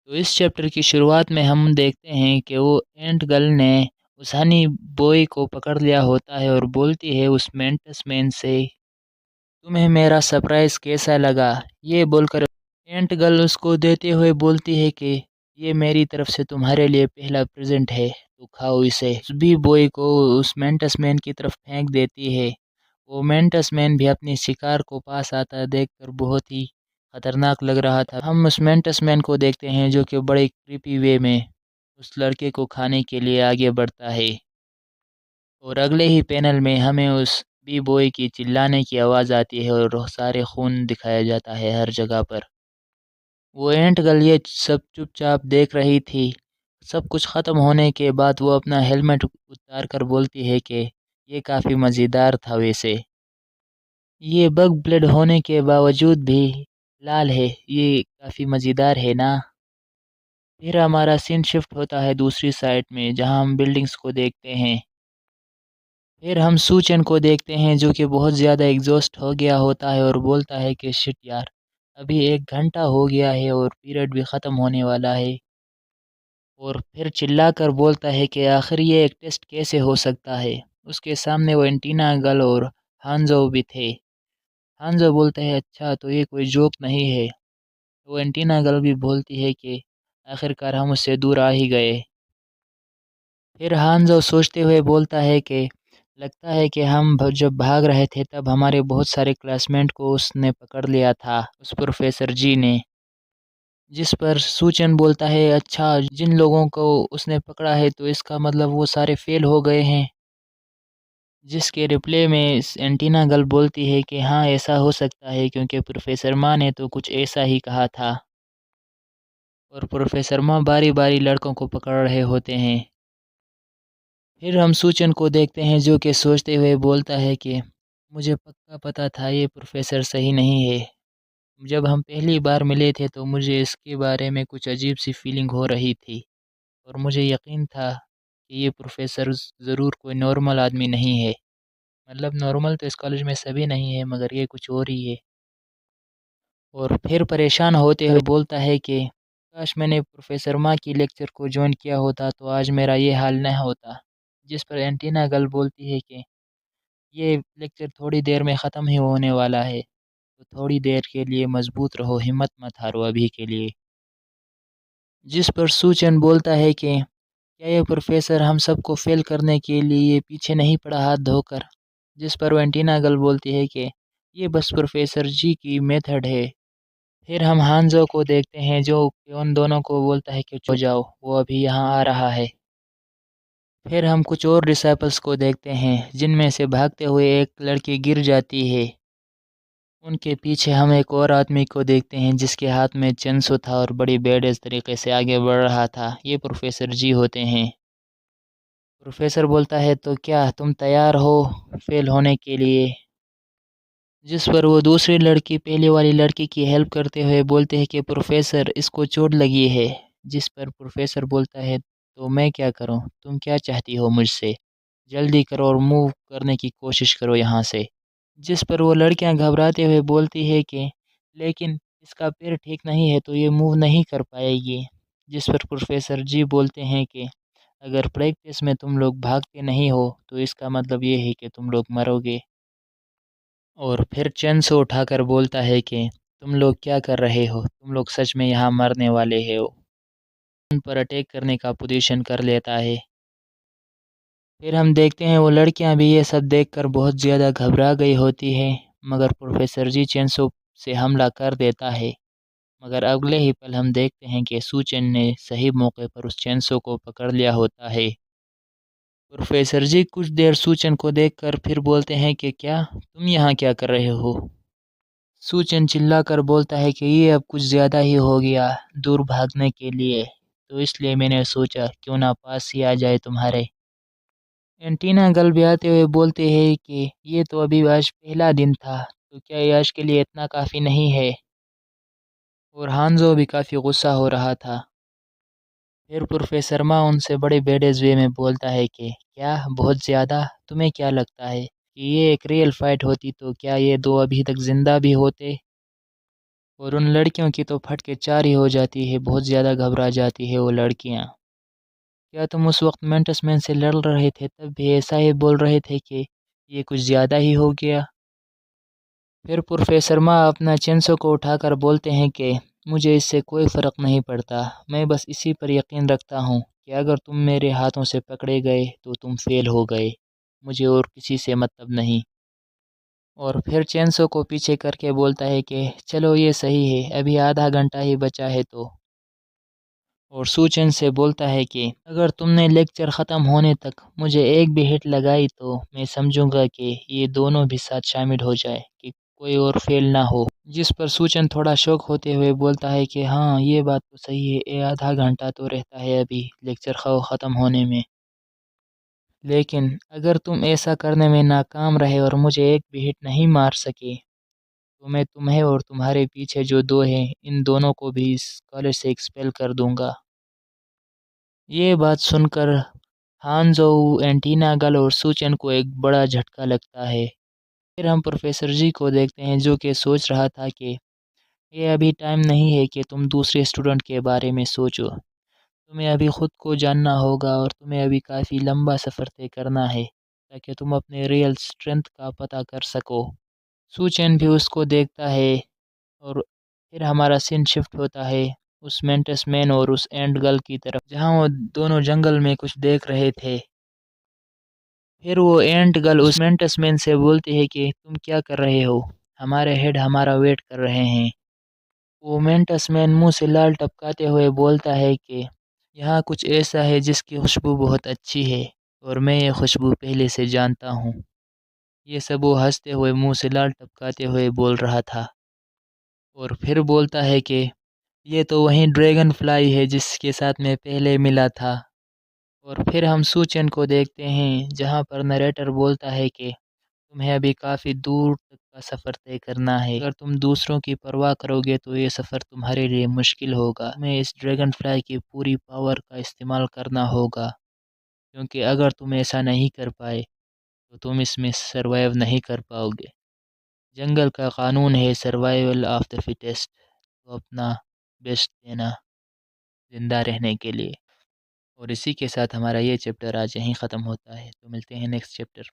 تو اس چیپٹر کی شروعات میں ہم دیکھتے ہیں کہ وہ اینٹ گرل نے اس ہنی بوائے کو پکڑ لیا ہوتا ہے اور بولتی ہے اس مینٹس مین سے، تمہیں میرا سرپرائز کیسا لگا؟ یہ بول کر اینٹ گرل اس کو دیتے ہوئے بولتی ہے کہ یہ میری طرف سے تمہارے لیے پہلا پریزنٹ ہے، تو کھاؤ اسے۔ اس بی بوائے کو اس مینٹس مین کی طرف پھینک دیتی ہے۔ وہ مینٹس مین بھی اپنی شکار کو پاس آتا دیکھ کر بہت ہی خطرناک لگ رہا تھا۔ ہم اس مینٹس مین کو دیکھتے ہیں جو کہ بڑے کریپی وے میں اس لڑکے کو کھانے کے لیے آگے بڑھتا ہے، اور اگلے ہی پینل میں ہمیں اس بی بوائے کی چلانے کی آواز آتی ہے اور سارے خون دکھایا جاتا ہے ہر جگہ پر۔ وہ اینٹ گرل یہ سب چپ چاپ دیکھ رہی تھی۔ سب کچھ ختم ہونے کے بعد وہ اپنا ہیلمٹ اتار کر بولتی ہے کہ یہ کافی مزیدار تھا، ویسے یہ بگ بلڈ ہونے کے باوجود بھی لال ہے، یہ کافی مزیدار ہے نا۔ پھر ہمارا سین شفٹ ہوتا ہے دوسری سائٹ میں جہاں ہم بلڈنگز کو دیکھتے ہیں۔ پھر ہم سوچن کو دیکھتے ہیں جو کہ بہت زیادہ ایگزاسٹ ہو گیا ہوتا ہے اور بولتا ہے کہ شٹ یار، ابھی 1 گھنٹہ ہو گیا ہے اور پیریڈ بھی ختم ہونے والا ہے، اور پھر چلا کر بولتا ہے کہ آخر یہ ایک ٹیسٹ کیسے ہو سکتا ہے۔ اس کے سامنے وہ اینٹینا گرل اور ہانزو بھی تھے۔ ہانزو بولتے ہیں اچھا تو یہ کوئی جوک نہیں ہے۔ وہ اینٹینا گرل بھی بولتی ہے کہ آخر کار ہم اس سے دور آ ہی گئے۔ پھر ہانزو سوچتے ہوئے بولتا ہے کہ لگتا ہے کہ ہم جب بھاگ رہے تھے تب ہمارے بہت سارے کلاس میٹ کو اس نے پکڑ لیا تھا، اس پروفیسر جی نے۔ جس پر سوچن بولتا ہے اچھا جن لوگوں کو اس نے پکڑا ہے تو اس کا مطلب وہ سارے فیل ہو گئے ہیں، جس کے رپلے میں اینٹینا گرل بولتی ہے کہ ہاں ایسا ہو سکتا ہے کیونکہ پروفیسر ماں نے تو کچھ ایسا ہی کہا تھا، اور پروفیسر ماں باری باری لڑکوں کو پکڑ رہے ہوتے ہیں۔ پھر ہم سوچن کو دیکھتے ہیں جو کہ سوچتے ہوئے بولتا ہے کہ مجھے پکا پتہ تھا یہ پروفیسر صحیح نہیں ہے۔ جب ہم پہلی بار ملے تھے تو مجھے اس کے بارے میں کچھ عجیب سی فیلنگ ہو رہی تھی، اور مجھے یقین تھا کہ یہ پروفیسر ضرور کوئی نارمل آدمی نہیں ہے، مطلب نارمل تو اس کالج میں سبھی نہیں ہے مگر یہ کچھ اور ہی ہے۔ اور پھر پریشان ہوتے ہوئے بولتا ہے کہ کاش میں نے پروفیسر ماں کی لیکچر کو جوائن کیا ہوتا تو آج میرا یہ حال نہ ہوتا، جس پر اینٹینا گرل بولتی ہے کہ یہ لیکچر تھوڑی دیر میں ختم ہی ہونے والا ہے، تو تھوڑی دیر کے لیے مضبوط رہو، ہمت مت ہارو ابھی کے لیے۔ جس پر سوچن بولتا ہے کہ کیا یہ پروفیسر ہم سب کو فیل کرنے کے لیے پیچھے نہیں پڑا ہاتھ دھو کر؟ جس پر اینٹینا گرل بولتی ہے کہ یہ بس پروفیسر جی کی میتھڈ ہے۔ پھر ہم ہانزو کو دیکھتے ہیں جو کہ ان دونوں کو بولتا ہے کہ چو جاؤ، وہ ابھی یہاں آ رہا ہے۔ پھر ہم کچھ اور ڈسائپلس کو دیکھتے ہیں جن میں سے بھاگتے ہوئے ایک لڑکی گر جاتی ہے۔ ان کے پیچھے ہم ایک اور آدمی کو دیکھتے ہیں جس کے ہاتھ میں چنسو تھا اور بڑی بیڈیز طریقے سے آگے بڑھ رہا تھا، یہ پروفیسر جی ہوتے ہیں۔ پروفیسر بولتا ہے تو کیا تم تیار ہو فیل ہونے کے لیے؟ جس پر وہ دوسری لڑکی پہلے والی لڑکی کی ہیلپ کرتے ہوئے بولتے ہیں کہ پروفیسر اس کو چوٹ لگی ہے، جس پر پروفیسر بولتا ہے تو میں کیا کروں، تم کیا چاہتی ہو مجھ سے، جلدی کرو اور موو کرنے کی کوشش کرو یہاں سے۔ جس پر وہ لڑکیاں گھبراتے ہوئے بولتی ہے کہ لیکن اس کا پیر ٹھیک نہیں ہے تو یہ موو نہیں کر پائے گی، جس پر پروفیسر جی بولتے ہیں کہ اگر پریکٹس میں تم لوگ بھاگتے نہیں ہو تو اس کا مطلب یہ ہے کہ تم لوگ مرو گے۔ اور پھر چنسو اٹھا کر بولتا ہے کہ تم لوگ کیا کر رہے ہو، تم لوگ سچ میں یہاں مرنے والے ہو۔ ان پر اٹیک کرنے کا پوزیشن کر لیتا ہے۔ پھر ہم دیکھتے ہیں وہ لڑکیاں بھی یہ سب دیکھ کر بہت زیادہ گھبرا گئی ہوتی ہیں، مگر پروفیسر جی چنسو سے حملہ کر دیتا ہے، مگر اگلے ہی پل ہم دیکھتے ہیں کہ سوچن نے صحیح موقع پر اس چنسو کو پکڑ لیا ہوتا ہے۔ پروفیسر جی کچھ دیر سوچن کو دیکھ کر پھر بولتے ہیں کہ کیا تم یہاں کیا کر رہے ہو؟ سوچن چلا کر بولتا ہے کہ یہ اب کچھ زیادہ ہی ہو گیا دور بھاگنے کے لیے، تو اس لیے میں نے سوچا کیوں نہ پاس ہی آ جائے تمہارے۔ اینٹینا گرل بھی آتے ہوئے بولتے ہیں کہ یہ تو ابھی آج پہلا دن تھا، تو کیا یہ آج کے لیے اتنا کافی نہیں ہے؟ اور ہانزو بھی کافی غصہ ہو رہا تھا۔ پھر پروفیسر ماں ان سے بڑے بیڈیز وے میں بولتا ہے کہ کیا بہت زیادہ، تمہیں کیا لگتا ہے کہ یہ ایک ریئل فائٹ ہوتی تو کیا یہ دو ابھی تک زندہ بھی ہوتے؟ اور ان لڑکیوں کی تو پھٹ کے چار ہی ہو جاتی ہے، بہت زیادہ گھبرا جاتی ہے وہ لڑکیاں۔ کیا تم اس وقت مینٹس مین سے لڑ رہے تھے تب بھی ایسا ہی بول رہے تھے کہ یہ کچھ زیادہ ہی ہو گیا؟ پھر پروفیسر ماں اپنا چینسو کو اٹھا کر بولتے ہیں کہ مجھے اس سے کوئی فرق نہیں پڑتا، میں بس اسی پر یقین رکھتا ہوں کہ اگر تم میرے ہاتھوں سے پکڑے گئے تو تم فیل ہو گئے، مجھے اور کسی سے مطلب نہیں۔ اور پھر چینسو کو پیچھے کر کے بولتا ہے کہ چلو یہ صحیح ہے، ابھی آدھا گھنٹہ ہی بچا ہے تو۔ اور سوچن سے بولتا ہے کہ اگر تم نے لیکچر ختم ہونے تک مجھے ایک بھی ہٹ لگائی تو میں سمجھوں گا کہ یہ دونوں بھی ساتھ شامل ہو جائے کہ کوئی اور فیل نہ ہو۔ جس پر سوچن تھوڑا شوق ہوتے ہوئے بولتا ہے کہ ہاں یہ بات تو صحیح ہے، یہ آدھا گھنٹہ تو رہتا ہے ابھی لیکچر ختم ہونے میں، لیکن اگر تم ایسا کرنے میں ناکام رہے اور مجھے ایک بھی ہٹ نہیں مار سکے تو میں تمہیں اور تمہارے پیچھے جو دو ہیں ان دونوں کو بھی اس کالج سے ایکسپیل کر دوں گا۔ یہ بات سن کر ہانزو، اینٹینا گل اور سوچن کو ایک بڑا جھٹکا لگتا ہے۔ پھر ہم پروفیسر جی کو دیکھتے ہیں جو کہ سوچ رہا تھا کہ یہ ابھی ٹائم نہیں ہے کہ تم دوسرے اسٹوڈنٹ کے بارے میں سوچو، تمہیں ابھی خود کو جاننا ہوگا اور تمہیں ابھی کافی لمبا سفر طے کرنا ہے تاکہ تم اپنے ریئل اسٹرینتھ کا پتہ کر سکو۔ سوچین بھی اس کو دیکھتا ہے اور پھر ہمارا سین شفٹ ہوتا ہے اس مینٹس مین اور اس اینٹ گرل کی طرف جہاں وہ دونوں جنگل میں کچھ دیکھ رہے تھے۔ پھر وہ اینٹ گرل اس مینٹس مین سے بولتی ہے کہ تم کیا کر رہے ہو، ہمارے ہیڈ ہمارا ویٹ کر رہے ہیں۔ وہ مینٹس مین منہ سے لال ٹپکاتے ہوئے بولتا ہے کہ یہاں کچھ ایسا ہے جس کی خوشبو بہت اچھی ہے اور میں یہ خوشبو پہلے سے جانتا ہوں۔ یہ سب وہ ہنستے ہوئے منہ سے لال ٹپکاتے ہوئے بول رہا تھا اور پھر بولتا ہے کہ یہ تو وہی ڈریگن فلائی ہے جس کے ساتھ میں پہلے ملا تھا۔ اور پھر ہم سوچن کو دیکھتے ہیں جہاں پر نریٹر بولتا ہے کہ تمہیں ابھی کافی دور تک کا سفر طے کرنا ہے، اگر تم دوسروں کی پرواہ کرو گے تو یہ سفر تمہارے لیے مشکل ہوگا، تمہیں اس ڈریگن فلائی کی پوری پاور کا استعمال کرنا ہوگا، کیونکہ اگر تم ایسا نہیں کر پائے تو تم اس میں سروائیو نہیں کر پاؤ گے۔ جنگل کا قانون ہے سروائیول آف دا فٹیسٹ، تو اپنا بیسٹ دینا زندہ رہنے کے لیے۔ اور اسی کے ساتھ ہمارا یہ چیپٹر آج یہیں ختم ہوتا ہے، تو ملتے ہیں نیکسٹ چیپٹر۔